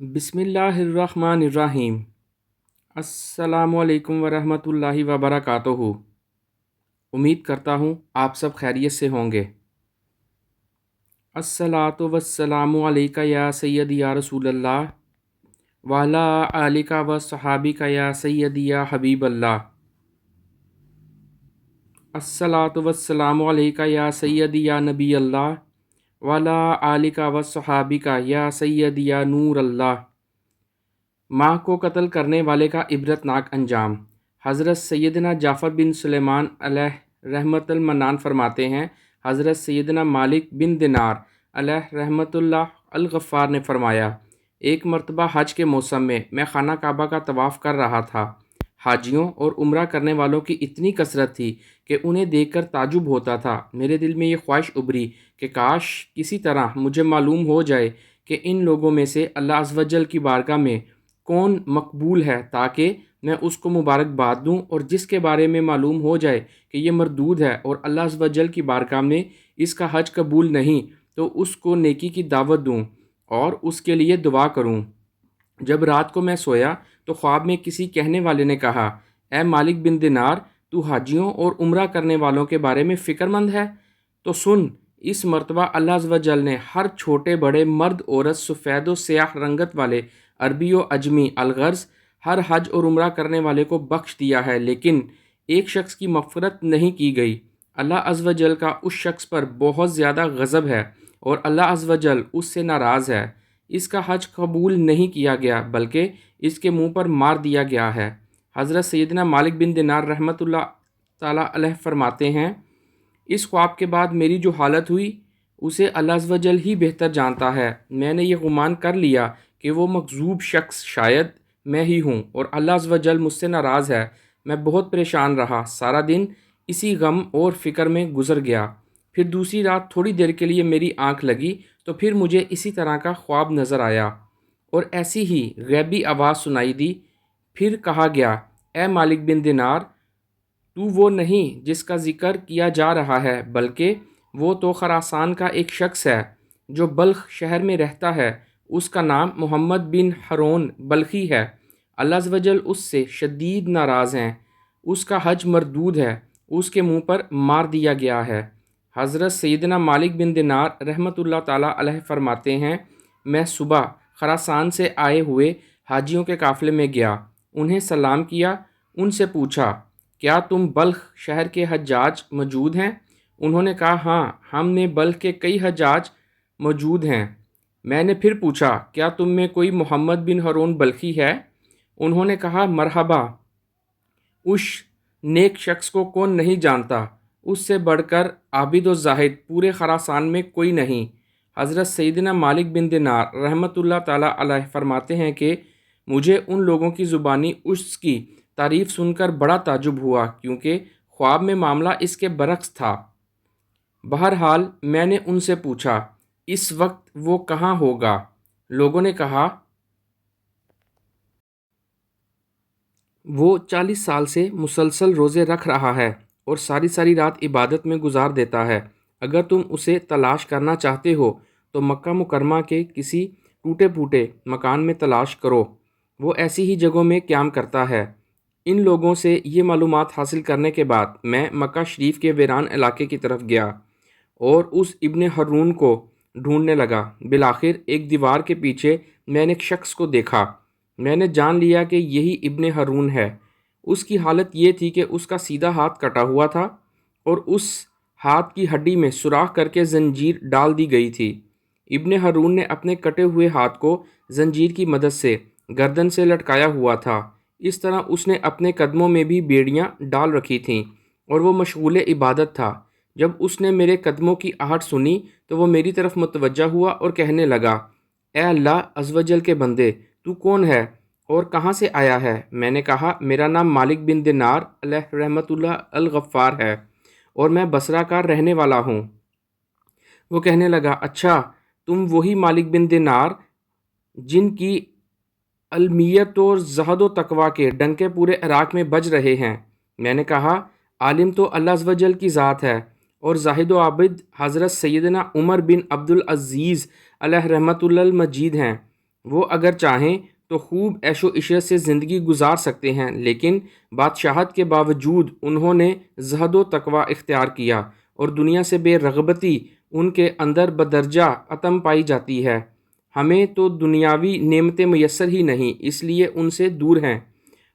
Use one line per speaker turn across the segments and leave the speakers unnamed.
بسم اللہ الرحمن الرحیم۔ السلام علیکم ورحمۃ اللہ وبرکاتہ۔ امید کرتا ہوں آپ سب خیریت سے ہوں گے۔ الصلاۃ والسلام علیک یا سیدی یا رسول اللہ وعلی آلک و صحابک یا سیدی یا حبیب اللہ۔ الصلاۃ والسلام علیک یا سیدی یا نبی اللہ وعلی آلک و صحابک یا سیدی یا نور اللہ۔ ماں کو قتل کرنے والے کا عبرت ناک انجام۔ حضرت سیدنا جعفر بن سلیمان علیہ رحمت المنان فرماتے ہیں، حضرت سیدنا مالک بن دینار علیہ رحمت اللہ الغفار نے فرمایا، ایک مرتبہ حج کے موسم میں خانہ کعبہ کا طواف کر رہا تھا۔ حاجیوں اور عمرہ کرنے والوں کی اتنی کثرت تھی کہ انہیں دیکھ کر تعجب ہوتا تھا۔ میرے دل میں یہ خواہش ابھری کہ کاش کسی طرح مجھے معلوم ہو جائے کہ ان لوگوں میں سے اللہ عز و جل کی بارگاہ میں کون مقبول ہے، تاکہ میں اس کو مبارکباد دوں، اور جس کے بارے میں معلوم ہو جائے کہ یہ مردود ہے اور اللہ عز و جل کی بارگاہ میں اس کا حج قبول نہیں، تو اس کو نیکی کی دعوت دوں اور اس کے لیے دعا کروں۔ جب رات کو میں سویا تو خواب میں کسی کہنے والے نے کہا، اے مالک بن دینار، تو حاجیوں اور عمرہ کرنے والوں کے بارے میں فکر مند ہے؟ تو سن، اس مرتبہ اللہ عز و جل نے ہر چھوٹے بڑے مرد عورت، سفید و سیاہ رنگت والے، عربی و عجمی، الغرض ہر حج اور عمرہ کرنے والے کو بخش دیا ہے، لیکن ایک شخص کی مغفرت نہیں کی گئی۔ اللہ عز و جل کا اس شخص پر بہت زیادہ غضب ہے اور اللہ عز و جل اس سے ناراض ہے۔ اس کا حج قبول نہیں کیا گیا بلکہ اس کے منہ پر مار دیا گیا ہے۔ حضرت سیدنا مالک بن دینار رحمۃ اللہ تعالیٰ علیہ فرماتے ہیں، اس خواب کے بعد میری جو حالت ہوئی اسے اللہ عز و جل ہی بہتر جانتا ہے۔ میں نے یہ گمان کر لیا کہ وہ مغضوب شخص شاید میں ہی ہوں اور اللہ عز و جل مجھ سے ناراض ہے۔ میں بہت پریشان رہا، سارا دن اسی غم اور فکر میں گزر گیا۔ پھر دوسری رات تھوڑی دیر کے لیے میری آنکھ لگی تو پھر مجھے اسی طرح کا خواب نظر آیا اور ایسی ہی غیبی آواز سنائی دی۔ پھر کہا گیا، اے مالک بن دینار، تو وہ نہیں جس کا ذکر کیا جا رہا ہے، بلکہ وہ تو خراسان کا ایک شخص ہے جو بلخ شہر میں رہتا ہے۔ اس کا نام محمد بن ہارون بلخی ہے۔ اللہ عز و جل اس سے شدید ناراض ہیں، اس کا حج مردود ہے، اس کے منہ پر مار دیا گیا ہے۔ حضرت سیدنا مالک بن دینار رحمۃ اللہ تعالیٰ علیہ فرماتے ہیں، میں صبح خراسان سے آئے ہوئے حاجیوں کے قافلے میں گیا، انہیں سلام کیا، ان سے پوچھا، کیا تم بلخ شہر کے حجاج موجود ہیں؟ انہوں نے کہا، ہاں، ہم میں بلخ کے کئی حجاج موجود ہیں۔ میں نے پھر پوچھا، کیا تم میں کوئی محمد بن ہارون بلخی ہے؟ انہوں نے کہا، مرحبا، اس نیک شخص کو کون نہیں جانتا، اس سے بڑھ کر عابد و زاہد پورے خراسان میں کوئی نہیں۔ حضرت سیدنا مالک بن دینار رحمۃ اللہ تعالیٰ علیہ فرماتے ہیں کہ مجھے ان لوگوں کی زبانی اس کی تعریف سن کر بڑا تعجب ہوا، کیونکہ خواب میں معاملہ اس کے برعکس تھا۔ بہرحال میں نے ان سے پوچھا، اس وقت وہ کہاں ہوگا؟ لوگوں نے کہا، وہ 40 سال سے مسلسل روزے رکھ رہا ہے اور ساری ساری رات عبادت میں گزار دیتا ہے۔ اگر تم اسے تلاش کرنا چاہتے ہو تو مکہ مکرمہ کے کسی ٹوٹے پھوٹے مکان میں تلاش کرو، وہ ایسی ہی جگہوں میں قیام کرتا ہے۔ ان لوگوں سے یہ معلومات حاصل کرنے کے بعد میں مکہ شریف کے ویران علاقے کی طرف گیا اور اس ابن ہارون کو ڈھونڈنے لگا۔ بالآخر ایک دیوار کے پیچھے میں نے ایک شخص کو دیکھا۔ میں نے جان لیا کہ یہی ابن ہارون ہے۔ اس کی حالت یہ تھی کہ اس کا سیدھا ہاتھ کٹا ہوا تھا اور اس ہاتھ کی ہڈی میں سوراخ کر کے زنجیر ڈال دی گئی تھی۔ ابن ہارون نے اپنے کٹے ہوئے ہاتھ کو زنجیر کی مدد سے گردن سے لٹکایا ہوا تھا۔ اس طرح اس نے اپنے قدموں میں بھی بیڑیاں ڈال رکھی تھیں اور وہ مشغول عبادت تھا۔ جب اس نے میرے قدموں کی آہٹ سنی تو وہ میری طرف متوجہ ہوا اور کہنے لگا، اے اللہ عز و جل کے بندے، تو کون ہے اور کہاں سے آیا ہے؟ میں نے کہا، میرا نام مالک بن دینار علیہ رحمۃ اللہ الغفار ہے اور میں بصرہ کا رہنے والا ہوں۔ وہ کہنے لگا، اچھا، تم وہی مالک بن دینار جن کی علمیت اور زہد و تقویٰ کے ڈنکے پورے عراق میں بج رہے ہیں؟ میں نے کہا، عالم تو اللہ عز و جل کی ذات ہے اور زاہد و عابد حضرت سیدنا عمر بن عبد العزیز علیہ رحمۃ اللہ المجید ہیں۔ وہ اگر چاہیں تو خوب عیش و عشرت سے زندگی گزار سکتے ہیں، لیکن بادشاہت کے باوجود انہوں نے زہد و تقوی اختیار کیا اور دنیا سے بے رغبتی ان کے اندر بدرجہ عتم پائی جاتی ہے۔ ہمیں تو دنیاوی نعمتیں میسر ہی نہیں، اس لیے ان سے دور ہیں۔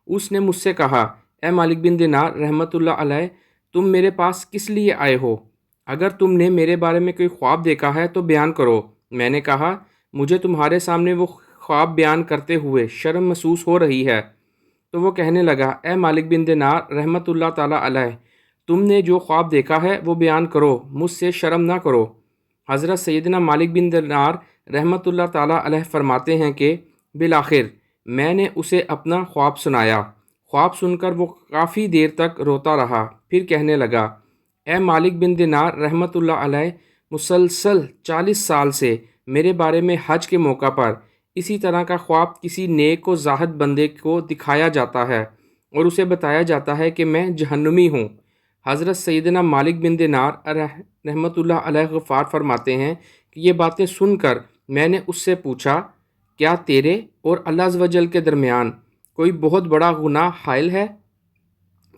اس نے مجھ سے کہا، اے مالک بن دینار رحمۃ اللہ علیہ، تم میرے پاس کس لیے آئے ہو؟ اگر تم نے میرے بارے میں کوئی خواب دیکھا ہے تو بیان کرو۔ میں نے کہا، مجھے تمہارے سامنے وہ خواب بیان کرتے ہوئے شرم محسوس ہو رہی ہے۔ تو وہ کہنے لگا، اے مالک بن دینار رحمۃ اللہ تعالیٰ علیہ، تم نے جو خواب دیکھا ہے وہ بیان کرو، مجھ سے شرم نہ کرو۔ حضرت سیدنا مالک بن دینار رحمۃ اللہ تعالیٰ علیہ فرماتے ہیں کہ بالآخر میں نے اسے اپنا خواب سنایا۔ خواب سن کر وہ کافی دیر تک روتا رہا، پھر کہنے لگا، اے مالک بن دینار رحمۃ اللہ علیہ، مسلسل 40 سال سے میرے بارے میں حج کے موقع پر اسی طرح کا خواب کسی نیک و زاہد بندے کو دکھایا جاتا ہے اور اسے بتایا جاتا ہے کہ میں جہنمی ہوں۔ حضرت سیدنا مالک بن دینار رحمۃ اللہ علیہ غفار فرماتے ہیں کہ یہ باتیں سن کر میں نے اس سے پوچھا، کیا تیرے اور اللہ عز و جل کے درمیان کوئی بہت بڑا گناہ حائل ہے؟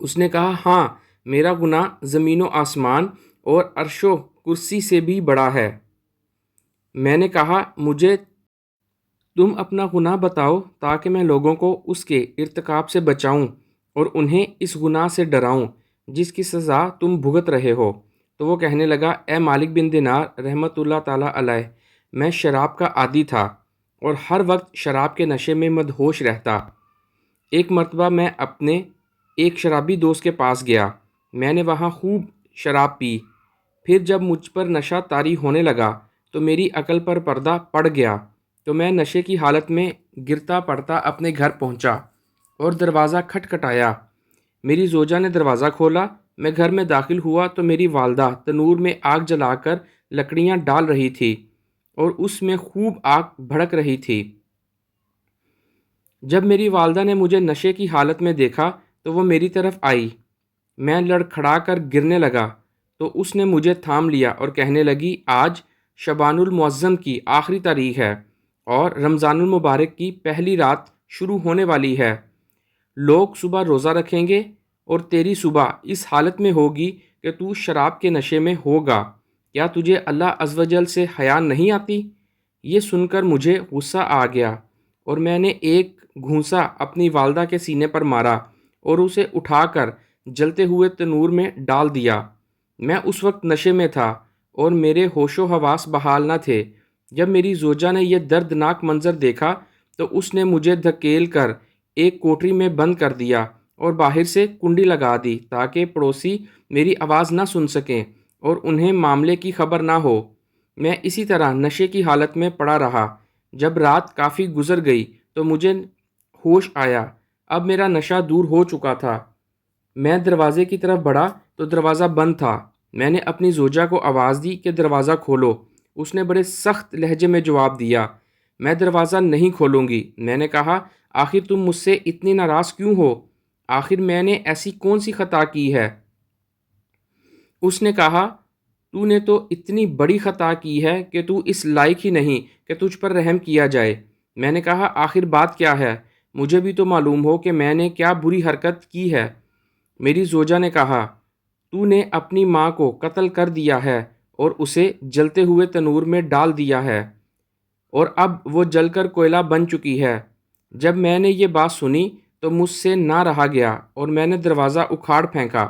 اس نے کہا، ہاں، میرا گناہ زمین و آسمان اور عرش و کرسی سے بھی بڑا ہے۔ میں نے کہا، مجھے تم اپنا گناہ بتاؤ تاکہ میں لوگوں کو اس کے ارتکاب سے بچاؤں اور انہیں اس گناہ سے ڈراؤں جس کی سزا تم بھگت رہے ہو۔ تو وہ کہنے لگا، اے مالک بن دینار رحمۃ اللہ تعالیٰ علیہ، میں شراب کا عادی تھا اور ہر وقت شراب کے نشے میں مدہوش رہتا۔ ایک مرتبہ میں اپنے ایک شرابی دوست کے پاس گیا، میں نے وہاں خوب شراب پی۔ پھر جب مجھ پر نشہ طاری ہونے لگا تو میری عقل پر پردہ پڑ گیا، تو میں نشے کی حالت میں گرتا پڑتا اپنے گھر پہنچا اور دروازہ کھٹکھٹایا۔ میری زوجہ نے دروازہ کھولا، میں گھر میں داخل ہوا تو میری والدہ تنور میں آگ جلا کر لکڑیاں ڈال رہی تھی اور اس میں خوب آگ بھڑک رہی تھی۔ جب میری والدہ نے مجھے نشے کی حالت میں دیکھا تو وہ میری طرف آئی۔ میں لڑکھڑا کر گرنے لگا تو اس نے مجھے تھام لیا اور کہنے لگی، آج شعبان المعظم کی آخری تاریخ ہے اور رمضان المبارک کی پہلی رات شروع ہونے والی ہے۔ لوگ صبح روزہ رکھیں گے اور تیری صبح اس حالت میں ہوگی کہ تو شراب کے نشے میں ہوگا۔ کیا تجھے اللہ عز و جل سے حیا نہیں آتی؟ یہ سن کر مجھے غصہ آ گیا اور میں نے ایک گھونسا اپنی والدہ کے سینے پر مارا اور اسے اٹھا کر جلتے ہوئے تنور میں ڈال دیا۔ میں اس وقت نشے میں تھا اور میرے ہوش و حواس بحال نہ تھے۔ جب میری زوجہ نے یہ دردناک منظر دیکھا تو اس نے مجھے دھکیل کر ایک کوٹری میں بند کر دیا اور باہر سے کنڈی لگا دی تاکہ پڑوسی میری آواز نہ سن سکیں اور انہیں معاملے کی خبر نہ ہو۔ میں اسی طرح نشے کی حالت میں پڑا رہا۔ جب رات کافی گزر گئی تو مجھے ہوش آیا۔ اب میرا نشہ دور ہو چکا تھا۔ میں دروازے کی طرف بڑھا تو دروازہ بند تھا۔ میں نے اپنی زوجہ کو آواز دی کہ دروازہ کھولو۔ اس نے بڑے سخت لہجے میں جواب دیا، میں دروازہ نہیں کھولوں گی۔ میں نے کہا، آخر تم مجھ سے اتنی ناراض کیوں ہو؟ آخر میں نے ایسی کون سی خطا کی ہے؟ اس نے کہا، تو نے تو اتنی بڑی خطا کی ہے کہ تو اس لائق ہی نہیں کہ تجھ پر رحم کیا جائے۔ میں نے کہا، آخر بات کیا ہے؟ مجھے بھی تو معلوم ہو کہ میں نے کیا بری حرکت کی ہے۔ میری زوجہ نے کہا، تو نے اپنی ماں کو قتل کر دیا ہے اور اسے جلتے ہوئے تنور میں ڈال دیا ہے اور اب وہ جل کر کوئلہ بن چکی ہے۔ جب میں نے یہ بات سنی تو مجھ سے نہ رہا گیا اور میں نے دروازہ اکھاڑ پھینکا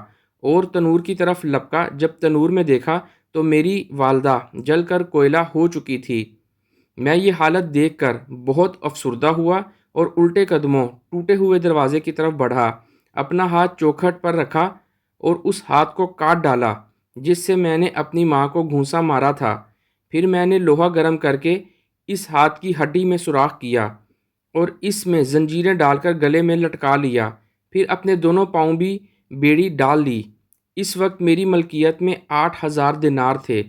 اور تنور کی طرف لپکا۔ جب تنور میں دیکھا تو میری والدہ جل کر کوئلہ ہو چکی تھی۔ میں یہ حالت دیکھ کر بہت افسردہ ہوا اور الٹے قدموں ٹوٹے ہوئے دروازے کی طرف بڑھا، اپنا ہاتھ چوکھٹ پر رکھا اور اس ہاتھ کو کاٹ ڈالا جس سے میں نے اپنی ماں کو گھونسا مارا تھا۔ پھر میں نے لوہا گرم کر کے اس ہاتھ کی ہڈی میں سوراخ کیا اور اس میں زنجیریں ڈال کر گلے میں لٹکا لیا، پھر اپنے دونوں پاؤں بھی بیڑی ڈال لی۔ اس وقت میری ملکیت میں 8,000 دینار تھے،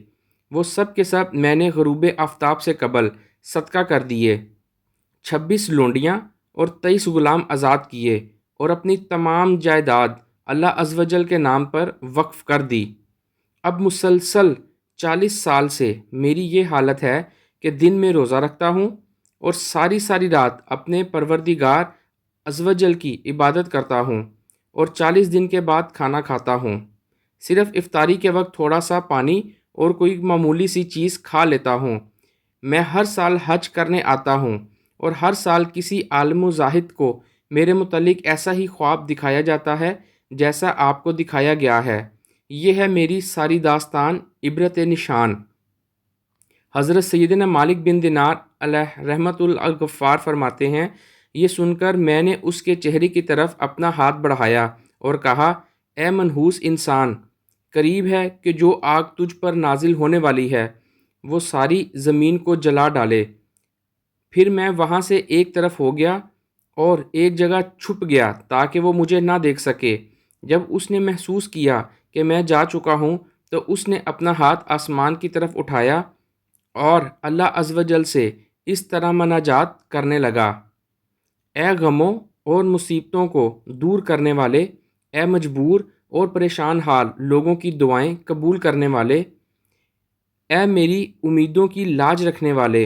وہ سب کے سب میں نے غروب آفتاب سے قبل صدقہ کر دیے۔ 26 لونڈیاں اور 23 غلام آزاد کیے اور اپنی تمام جائیداد اللہ عز و جل کے نام پر وقف کر دی۔ اب مسلسل 40 سال سے میری یہ حالت ہے کہ دن میں روزہ رکھتا ہوں اور ساری ساری رات اپنے پروردگار عزوجل کی عبادت کرتا ہوں، اور 40 دن کے بعد کھانا کھاتا ہوں۔ صرف افطاری کے وقت تھوڑا سا پانی اور کوئی معمولی سی چیز کھا لیتا ہوں۔ میں ہر سال حج کرنے آتا ہوں، اور ہر سال کسی عالم و زاہد کو میرے متعلق ایسا ہی خواب دکھایا جاتا ہے جیسا آپ کو دکھایا گیا ہے۔ یہ ہے میری ساری داستان عبرت نشان۔ حضرت سیدنا مالک بن دینار علیہ رحمۃ الغفار فرماتے ہیں، یہ سن کر میں نے اس کے چہرے کی طرف اپنا ہاتھ بڑھایا اور کہا، اے منحوس انسان، قریب ہے کہ جو آگ تجھ پر نازل ہونے والی ہے وہ ساری زمین کو جلا ڈالے۔ پھر میں وہاں سے ایک طرف ہو گیا اور ایک جگہ چھپ گیا تاکہ وہ مجھے نہ دیکھ سکے۔ جب اس نے محسوس کیا کہ میں جا چکا ہوں تو اس نے اپنا ہاتھ آسمان کی طرف اٹھایا اور اللہ عز و جل سے اس طرح مناجات کرنے لگا، اے غموں اور مصیبتوں کو دور کرنے والے، اے مجبور اور پریشان حال لوگوں کی دعائیں قبول کرنے والے، اے میری امیدوں کی لاج رکھنے والے،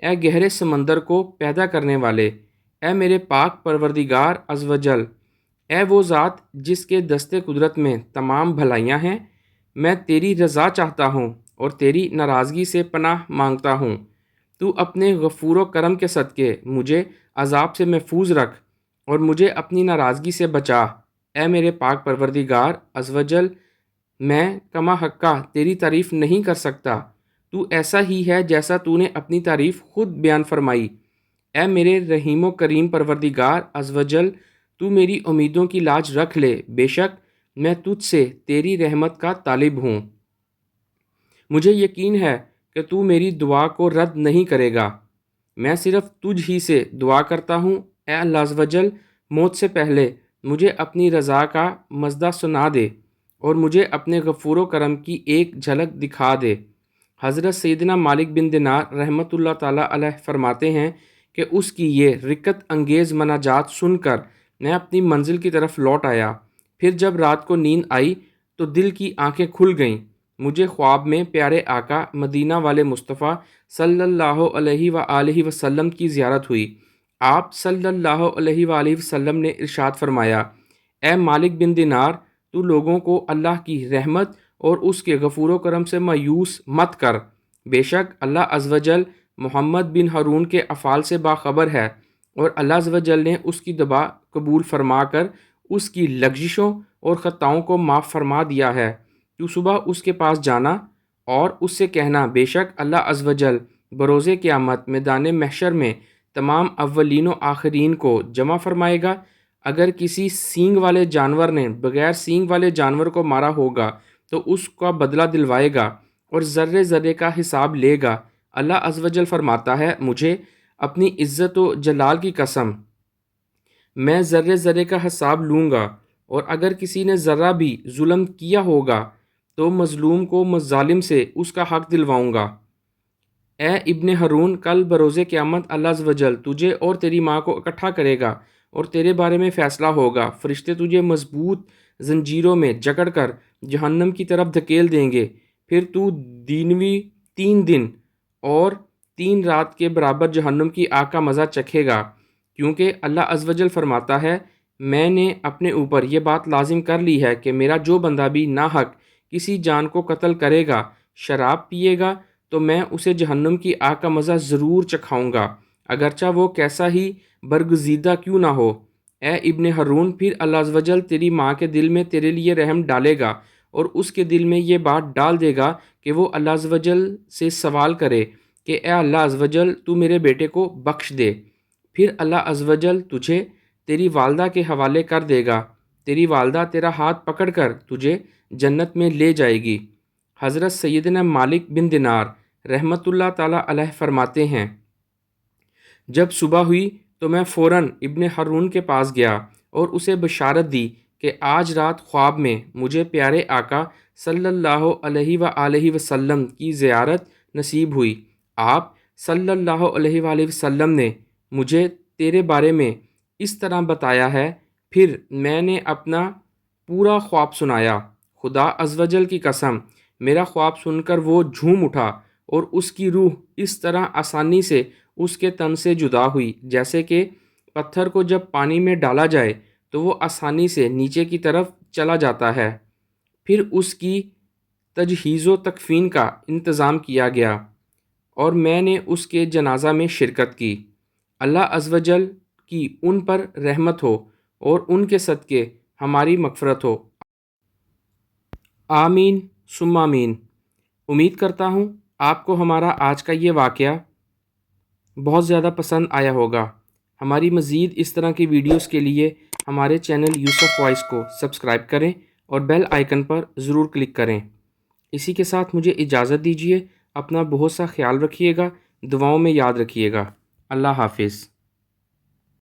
اے گہرے سمندر کو پیدا کرنے والے، اے میرے پاک پروردگار عز و جل، اے وہ ذات جس کے دستے قدرت میں تمام بھلائیاں ہیں، میں تیری رضا چاہتا ہوں اور تیری ناراضگی سے پناہ مانگتا ہوں۔ تو اپنے غفور و کرم کے صدقے مجھے عذاب سے محفوظ رکھ اور مجھے اپنی ناراضگی سے بچا۔ اے میرے پاک پروردگار عز و جل، میں کما حقہ تیری تعریف نہیں کر سکتا، تو ایسا ہی ہے جیسا تو نے اپنی تعریف خود بیان فرمائی۔ اے میرے رحیم و کریم پروردگار عز و جل، تو میری امیدوں کی لاج رکھ لے، بے شک میں تجھ سے تیری رحمت کا طالب ہوں۔ مجھے یقین ہے کہ تو میری دعا کو رد نہیں کرے گا۔ میں صرف تجھ ہی سے دعا کرتا ہوں، اے اللہ عز و جل، موت سے پہلے مجھے اپنی رضا کا مژدہ سنا دے اور مجھے اپنے غفور و کرم کی ایک جھلک دکھا دے۔ حضرت سیدنا مالک بن دینار رحمۃ اللہ تعالیٰ علیہ فرماتے ہیں کہ اس کی یہ رقت انگیز مناجات سن کر میں اپنی منزل کی طرف لوٹ آیا۔ پھر جب رات کو نیند آئی تو دل کی آنکھیں کھل گئیں۔ مجھے خواب میں پیارے آقا مدینہ والے مصطفیٰ صلی اللہ علیہ وآلہ وسلم کی زیارت ہوئی۔ آپ صلی اللہ علیہ وآلہ وسلم نے ارشاد فرمایا، اے مالک بن دینار، تو لوگوں کو اللہ کی رحمت اور اس کے غفور و کرم سے مایوس مت کر۔ بے شک اللہ عز و جل محمد بن ہارون کے افعال سے باخبر ہے، اور اللہ عز و جل نے اس کی دعا قبول فرما کر اس کی لغزشوں اور خطاؤں کو معاف فرما دیا ہے۔ تو صبح اس کے پاس جانا اور اس سے کہنا، بے شک اللہ عز و جل بروز قیامت میدان محشر میں تمام اولین و آخرین کو جمع فرمائے گا۔ اگر کسی سینگ والے جانور نے بغیر سینگ والے جانور کو مارا ہوگا تو اس کا بدلہ دلوائے گا اور ذرے ذرے کا حساب لے گا۔ اللہ عز و جل فرماتا ہے، مجھے اپنی عزت و جلال کی قسم، میں ذرے ذرے کا حساب لوں گا، اور اگر کسی نے ذرہ بھی ظلم کیا ہوگا تو مظلوم کو مظالم سے اس کا حق دلواؤں گا۔ اے ابن ہارون، کل بروز قیامت اللہ عز و جل تجھے اور تیری ماں کو اکٹھا کرے گا اور تیرے بارے میں فیصلہ ہوگا۔ فرشتے تجھے مضبوط زنجیروں میں جکڑ کر جہنم کی طرف دھکیل دیں گے، پھر تو 3 دن اور 3 رات کے برابر جہنم کی آگ کا مزہ چکھے گا، کیونکہ اللہ عز و جل فرماتا ہے، میں نے اپنے اوپر یہ بات لازم کر لی ہے کہ میرا جو بندہ بھی ناحق کسی جان کو قتل کرے گا، شراب پیے گا، تو میں اسے جہنم کی آگ کا مزہ ضرور چکھاؤں گا، اگرچہ وہ کیسا ہی برگزیدہ کیوں نہ ہو۔ اے ابن ہارون، پھر اللہ عز و جل تیری ماں کے دل میں تیرے لیے رحم ڈالے گا اور اس کے دل میں یہ بات ڈال دے گا کہ وہ اللہ عز و جل سے سوال کرے کہ اے اللہ عز و جل، تو میرے بیٹے کو بخش دے۔ پھر اللہ عز و جل تجھے تیری والدہ کے حوالے کر دے گا، تیری والدہ تیرا ہاتھ پکڑ کر تجھے جنت میں لے جائے گی۔ حضرت سیدنا مالک بن دینار رحمۃ اللہ تعالیٰ علیہ فرماتے ہیں، جب صبح ہوئی تو میں فوراً ابن ہارون کے پاس گیا اور اسے بشارت دی کہ آج رات خواب میں مجھے پیارے آقا صلی اللہ علیہ وآلہ وسلم کی زیارت نصیب ہوئی۔ آپ صلی اللہ علیہ وآلہ وسلم نے مجھے تیرے بارے میں اس طرح بتایا ہے۔ پھر میں نے اپنا پورا خواب سنایا۔ خدا عز و جل کی قسم، میرا خواب سن کر وہ جھوم اٹھا اور اس کی روح اس طرح آسانی سے اس کے تن سے جدا ہوئی، جیسے کہ پتھر کو جب پانی میں ڈالا جائے تو وہ آسانی سے نیچے کی طرف چلا جاتا ہے۔ پھر اس کی تجہیز و تکفین کا انتظام کیا گیا اور میں نے اس کے جنازہ میں شرکت کی۔ اللہ عز و جل کی ان پر رحمت ہو اور ان کے صدقے ہماری مغفرت ہو۔ آمین ثم آمین۔ امید کرتا ہوں آپ کو ہمارا آج کا یہ واقعہ بہت زیادہ پسند آیا ہوگا۔ ہماری مزید اس طرح کی ویڈیوز کے لیے ہمارے چینل یوسف وائس کو سبسکرائب کریں اور بیل آئیکن پر ضرور کلک کریں۔ اسی کے ساتھ مجھے اجازت دیجیے، اپنا بہت سا خیال رکھیے گا، دعاؤں میں یاد رکھیے گا۔ اللہ حافظ۔